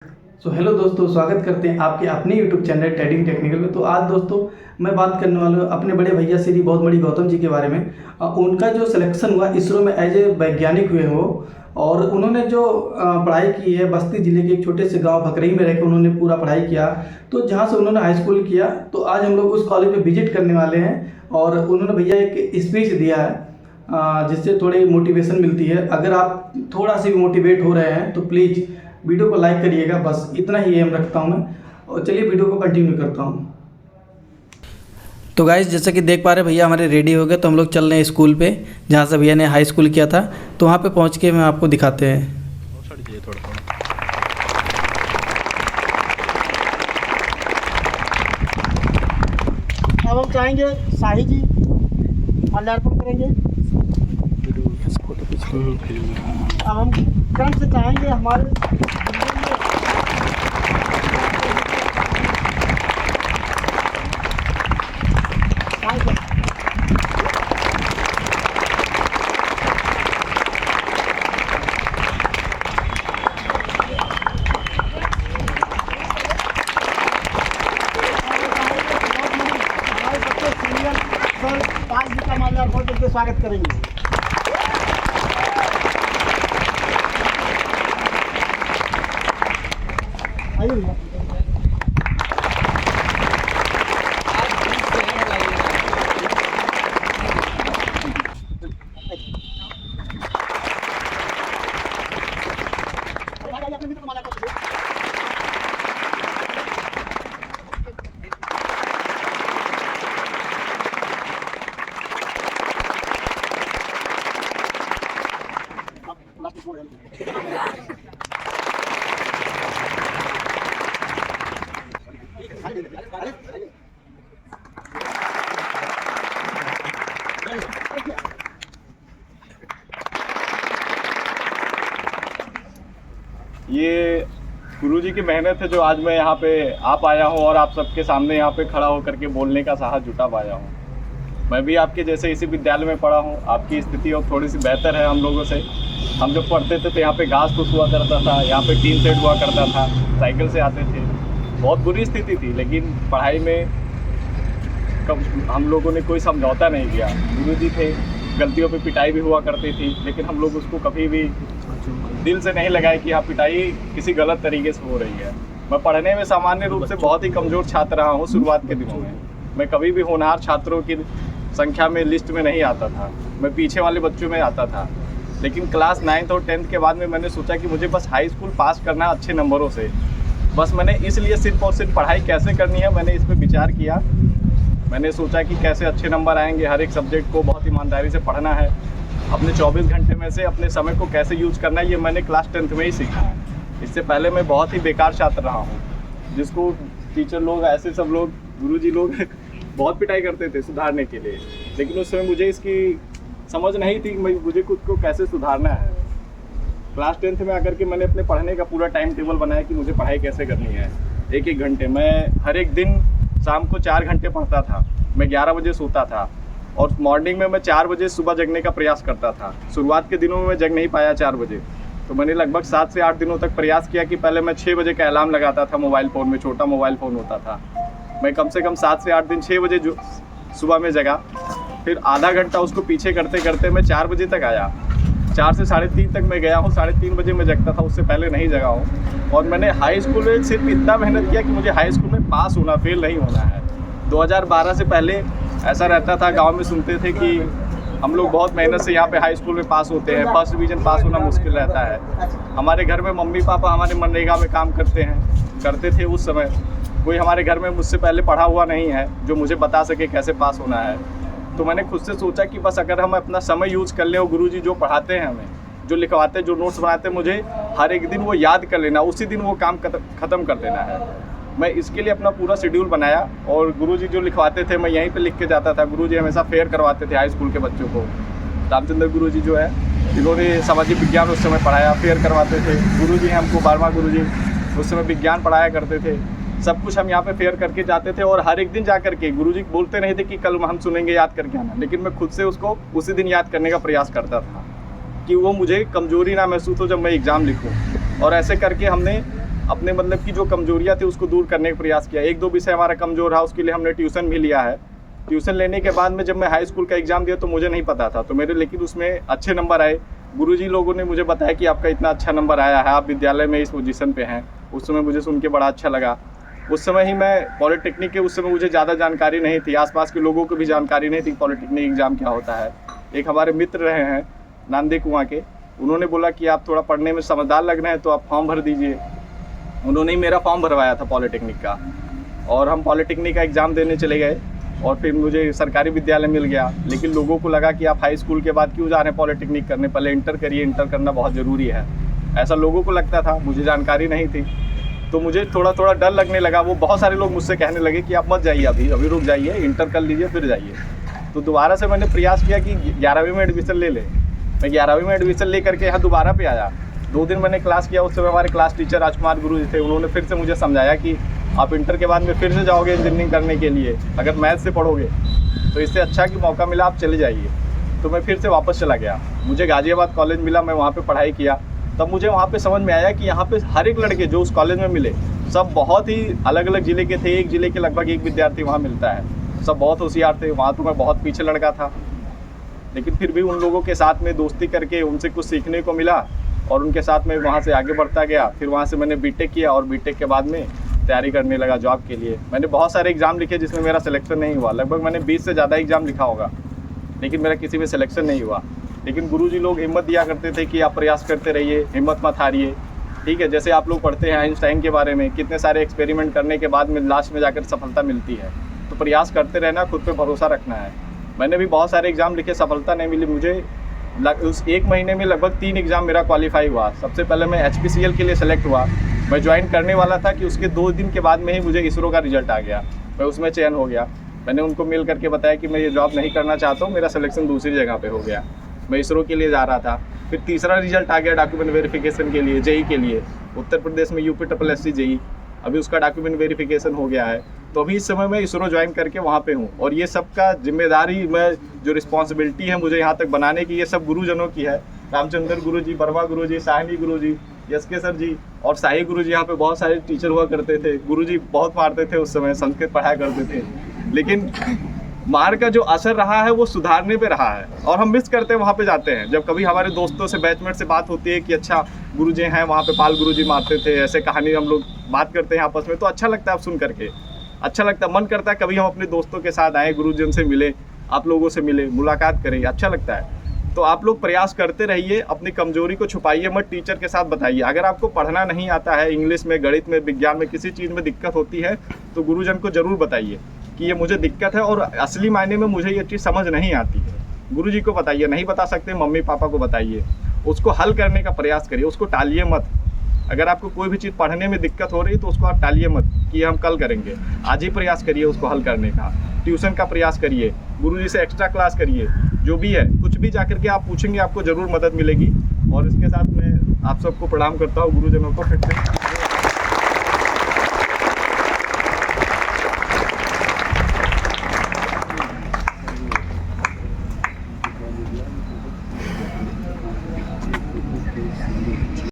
Hello दोस्तों, स्वागत करते हैं आपके अपने यूट्यूब चैनल ट्रेडिंग टेक्निकल में। तो आज दोस्तों मैं बात करने वाला हूँ अपने बड़े भैया श्री बहुत बड़ी गौतम जी के बारे में। उनका जो सिलेक्शन हुआ इसरो में एज ए वैज्ञानिक हुए वो, और उन्होंने जो पढ़ाई की है बस्ती ज़िले के एक छोटे से गांव भकरई में रहकर उन्होंने पूरा पढ़ाई किया। तो जहाँ से उन्होंने हाई स्कूल किया, तो आज हम लोग उस कॉलेज में विजिट करने वाले हैं। और उन्होंने भैया एक स्पीच दिया है जिससे थोड़ी मोटिवेशन मिलती है। अगर आप थोड़ा सा भी मोटिवेट हो रहे हैं तो प्लीज़ वीडियो को लाइक करिएगा, बस इतना ही एम रखता हूँ मैं। और चलिए वीडियो को कंटिन्यू करता हूँ। तो गाइस, जैसा कि देख पा रहे भैया हमारे रेडी हो गए, तो हम लोग चल रहे हैं स्कूल पे जहाँ से भैया ने हाई स्कूल किया था। तो वहाँ पे पहुँच के मैं आपको दिखाते हैं। अब हम चाहेंगे शाही जी माल्यार्पण करेंगे। अब हम क्रम से चाहेंगे हमारे पाँच जी का माल्यार्पण करके स्वागत करेंगे। आइए भैया। अपने मित्र को माल्यार्पण कीजिए। ये गुरुजी की मेहनत है जो आज मैं यहाँ पे आ पाया हूँ और आप सबके सामने यहाँ पे खड़ा होकर के बोलने का साहस जुटा पाया हूँ। मैं भी आपके जैसे इसी विद्यालय में पढ़ा हूँ। आपकी स्थिति अब थोड़ी सी बेहतर है हम लोगों से। हम जब पढ़ते थे तो यहाँ पे घास फूस हुआ करता था, यहाँ पे टीन सेट हुआ करता था, साइकिल से आते थे। बहुत बुरी स्थिति थी, लेकिन पढ़ाई में कब हम लोगों ने कोई समझौता नहीं किया। गुरुजी थे, गलतियों पे पिटाई भी हुआ करती थी, लेकिन हम लोग उसको कभी भी दिल से नहीं लगाए कि हाँ पिटाई किसी गलत तरीके से हो रही है। मैं पढ़ने में सामान्य रूप से बहुत ही कमज़ोर छात्र रहा हूँ। शुरुआत के दिनों में मैं कभी भी होनहार छात्रों की संख्या में लिस्ट में नहीं आता था, मैं पीछे वाले बच्चों में आता था। लेकिन क्लास 9th और 10th के बाद में मैंने सोचा कि मुझे बस हाई स्कूल पास करना है अच्छे नंबरों से। बस मैंने इसलिए सिर्फ और सिर्फ पढ़ाई कैसे करनी है मैंने इस पर विचार किया। मैंने सोचा कि कैसे अच्छे नंबर आएंगे, हर एक सब्जेक्ट को बहुत ईमानदारी से पढ़ना है, अपने 24 घंटे में से अपने समय को कैसे यूज़ करना है, ये मैंने क्लास 10th में ही सीखा। इससे पहले मैं बहुत ही बेकार छात्र रहा हूँ, जिसको टीचर लोग ऐसे सब लोग गुरुजी लोग बहुत पिटाई करते थे सुधारने के लिए। लेकिन उस समय मुझे इसकी समझ नहीं थी कि मुझे खुद को कैसे सुधारना है। क्लास 10th में आकर के मैंने अपने पढ़ने का पूरा टाइम टेबल बनाया कि मुझे पढ़ाई कैसे करनी है। एक घंटे मैं हर एक दिन शाम को 4 घंटे पढ़ता था। मैं 11 बजे सोता था और मॉर्निंग में मैं 4 बजे सुबह जगने का प्रयास करता था। शुरुआत के दिनों में मैं जग नहीं पाया 4 बजे, तो मैंने लगभग 7 से 8 दिनों तक प्रयास किया कि पहले मैं 6 बजे का अलार्म लगाता था मोबाइल फ़ोन में, छोटा मोबाइल फ़ोन होता था। मैं कम से कम 7 से 8 दिन 6 बजे जो सुबह में जगा, फिर आधा घंटा उसको पीछे करते करते मैं 4 बजे तक आया। 4 से 3:30 तक मैं गया हूँ, 3:30 बजे मैं जगता था, उससे पहले नहीं जगा हूँ। और मैंने हाई स्कूल में सिर्फ इतना मेहनत किया कि मुझे हाई स्कूल में पास होना, फेल नहीं होना है। 2012 से पहले ऐसा रहता था, गांव में सुनते थे कि हम लोग बहुत मेहनत से यहाँ पे हाई स्कूल में पास होते हैं, फर्स्ट डिवीज़न पास होना मुश्किल रहता है। हमारे घर में मम्मी पापा हमारे मनरेगा में काम करते थे उस समय। कोई हमारे घर में मुझसे पहले पढ़ा हुआ नहीं है जो मुझे बता सके कैसे पास होना है। तो मैंने खुद से सोचा कि बस अगर हम अपना समय यूज़ कर लें और गुरुजी जो पढ़ाते हैं हमें, जो लिखवाते, जो नोट्स बनाते हैं, मुझे हर एक दिन वो याद कर लेना, उसी दिन वो काम ख़त्म कर देना है। मैं इसके लिए अपना पूरा शेड्यूल बनाया और गुरुजी जो लिखवाते थे मैं यहीं पे लिख के जाता था। गुरुजी हमेशा फेयर करवाते थे हाई स्कूल के बच्चों को। रामचंद्र गुरुजी जो है, इन्होंने सामाजिक विज्ञान उस समय पढ़ाया, फेयर करवाते थे। गुरुजी हमको बारहवां गुरुजी उस समय विज्ञान पढ़ाया करते थे। सब कुछ हम यहाँ पे फेयर करके जाते थे और हर एक दिन जा करके गुरुजी बोलते नहीं थे कि कल हम सुनेंगे, याद करके आना, लेकिन मैं खुद से उसको उसी दिन याद करने का प्रयास करता था कि वो मुझे कमज़ोरी ना महसूस हो जब मैं एग्ज़ाम लिखूँ। और ऐसे करके हमने अपने मतलब की जो कमजोरियाँ थी उसको दूर करने का प्रयास किया। एक दो विषय हमारा कमज़ोर रहा, उसके लिए हमने ट्यूशन भी लिया है। ट्यूशन लेने के बाद में जब मैं हाई स्कूल का एग्ज़ाम दिया तो मुझे नहीं पता था, तो मेरे लेकिन उसमें अच्छे नंबर आए। गुरुजी लोगों ने मुझे बताया कि आपका इतना अच्छा नंबर आया है, आप विद्यालय में इस पोजीशन पे हैं। उस समय मुझे सुन के बड़ा अच्छा लगा। उस समय ही मैं पॉलिटेक्निक के, उस समय मुझे ज़्यादा जानकारी नहीं थी, आसपास के लोगों को भी जानकारी नहीं थी पॉलिटेक्निक एग्ज़ाम क्या होता है। एक हमारे मित्र रहे हैं नांदे कुआं के, उन्होंने बोला कि आप थोड़ा पढ़ने में समझदार लग रहे हैं तो आप फॉर्म भर दीजिए। उन्होंने ही मेरा फॉर्म भरवाया था पॉलिटेक्निक का, और हम पॉलिटेक्निक का एग्ज़ाम देने चले गए और फिर मुझे सरकारी विद्यालय मिल गया। लेकिन लोगों को लगा कि आप हाई स्कूल के बाद क्यों जा रहे हैं पॉलिटेक्निक करने, पहले इंटर करिए, इंटर करना बहुत ज़रूरी है, ऐसा लोगों को लगता था। मुझे जानकारी नहीं थी तो मुझे थोड़ा थोड़ा डर लगने लगा। वो बहुत सारे लोग मुझसे कहने लगे कि आप मत जाइए, अभी रुक जाइए, इंटर कर लीजिए फिर जाइए। तो दोबारा से मैंने प्रयास किया कि 11वीं में एडमिशन ले लें। मैं 11वीं में एडमिशन ले करके यहाँ दोबारा पे आया। 2 दिन मैंने क्लास किया। उस समय हमारे क्लास टीचर राजकुमार गुरु जी थे, उन्होंने फिर से मुझे समझाया कि आप इंटर के बाद में फिर से जाओगे इंजीनियरिंग करने के लिए, अगर मैथ से पढ़ोगे तो इससे अच्छा कि मौका मिला आप चले जाइए। तो मैं फिर से वापस चला गया। मुझे गाज़ियाबाद कॉलेज मिला, मैं वहाँ पे पढ़ाई किया। तब मुझे वहाँ पे समझ में आया कि यहाँ पे हर एक लड़के जो उस कॉलेज में मिले सब बहुत ही अलग अलग ज़िले के थे। एक ज़िले के लगभग एक विद्यार्थी वहाँ मिलता है, सब बहुत होशियार थे। वहाँ तो मैं बहुत पीछे लड़का था, लेकिन फिर भी उन लोगों के साथ में दोस्ती करके उनसे कुछ सीखने को मिला और उनके साथ में वहाँ से आगे बढ़ता गया। फिर वहाँ से मैंने बीटेक किया और बीटेक के बाद में तैयारी करने लगा जॉब के लिए। मैंने बहुत सारे एग्ज़ाम लिखे जिसमें मेरा सिलेक्शन नहीं हुआ। लगभग मैंने 20 से ज़्यादा एग्ज़ाम लिखा होगा, लेकिन मेरा किसी में सिलेक्शन नहीं हुआ। लेकिन गुरुजी लोग हिम्मत दिया करते थे कि आप प्रयास करते रहिए, हिम्मत मत हारिए। ठीक है, जैसे आप लोग पढ़ते हैं आइंस्टाइन के बारे में, कितने सारे एक्सपेरिमेंट करने के बाद में लास्ट में जाकर सफलता मिलती है। तो प्रयास करते रहना, खुद पे भरोसा रखना है। मैंने भी बहुत सारे एग्ज़ाम लिखे, सफलता नहीं मिली मुझे। उस 1 महीने में लगभग 3 एग्ज़ाम मेरा क्वालिफाई हुआ। सबसे पहले मैं HPCL के लिए सेलेक्ट हुआ। मैं ज्वाइन करने वाला था कि उसके 2 दिन के बाद में ही मुझे इसरो का रिजल्ट आ गया, मैं उसमें चयन हो गया। मैंने उनको मिल करके बताया कि मैं ये जॉब नहीं करना चाहता हूँ, मेरा सिलेक्शन दूसरी जगह पे हो गया। मैं इसरो के लिए जा रहा था। फिर तीसरा रिजल्ट आ गया डॉक्यूमेंट वेरिफिकेशन के लिए, जेई के लिए। उत्तर प्रदेश में UPSSC जेई, अभी उसका डॉक्यूमेंट वेरिफिकेशन हो गया है। तो अभी इस समय मैं इसरो ज्वाइन करके वहाँ पे हूँ, और ये सब का जिम्मेदारी, मैं जो रिस्पॉन्सिबिलिटी है मुझे यहाँ तक बनाने की, ये सब गुरुजनों की है। रामचंद्र गुरु जी, वर्मा गुरु जी, साहनी गुरु जी, SK सर जी और साई गुरु जी, यहाँ पे बहुत सारे टीचर हुआ करते थे। गुरु जी बहुत मारते थे उस समय, संस्कृत पढ़ाया करते थे, लेकिन मार का जो असर रहा है वो सुधारने पे रहा है, और हम मिस करते हैं वहाँ पे जाते हैं। जब कभी हमारे दोस्तों से, बैचमेट से बात होती है कि अच्छा गुरुजी हैं वहाँ पे, पाल गुरुजी मारते थे, ऐसे कहानी हम लोग बात करते हैं आपस में, तो अच्छा लगता है आप सुन करके, अच्छा लगता है। मन करता है कभी हम अपने दोस्तों के साथ आएँ, गुरुजन से मिले, आप लोगों से मिले, मुलाकात करें, अच्छा लगता है। तो आप लोग प्रयास करते रहिए, अपनी कमजोरी को छुपाइए मत, टीचर के साथ बताइए। अगर आपको पढ़ना नहीं आता है, इंग्लिश में, गणित में, विज्ञान में, किसी चीज़ में दिक्कत होती है, तो गुरुजन को ज़रूर बताइए कि ये मुझे दिक्कत है और असली मायने में मुझे ये चीज़ समझ नहीं आती है। गुरुजी को बताइए, नहीं बता सकते मम्मी पापा को बताइए, उसको हल करने का प्रयास करिए, उसको टालिए मत। अगर आपको कोई भी चीज़ पढ़ने में दिक्कत हो रही तो उसको आप टालिए मत कि हम कल करेंगे, आज ही प्रयास करिए उसको हल करने का। ट्यूशन का प्रयास करिए, गुरुजी से एक्स्ट्रा क्लास करिए, जो भी है कुछ भी जाकर के आप पूछेंगे, आपको ज़रूर मदद मिलेगी। और इसके साथ मैं आप सबको प्रणाम करता हूँ, गुरुजनों को फिर से।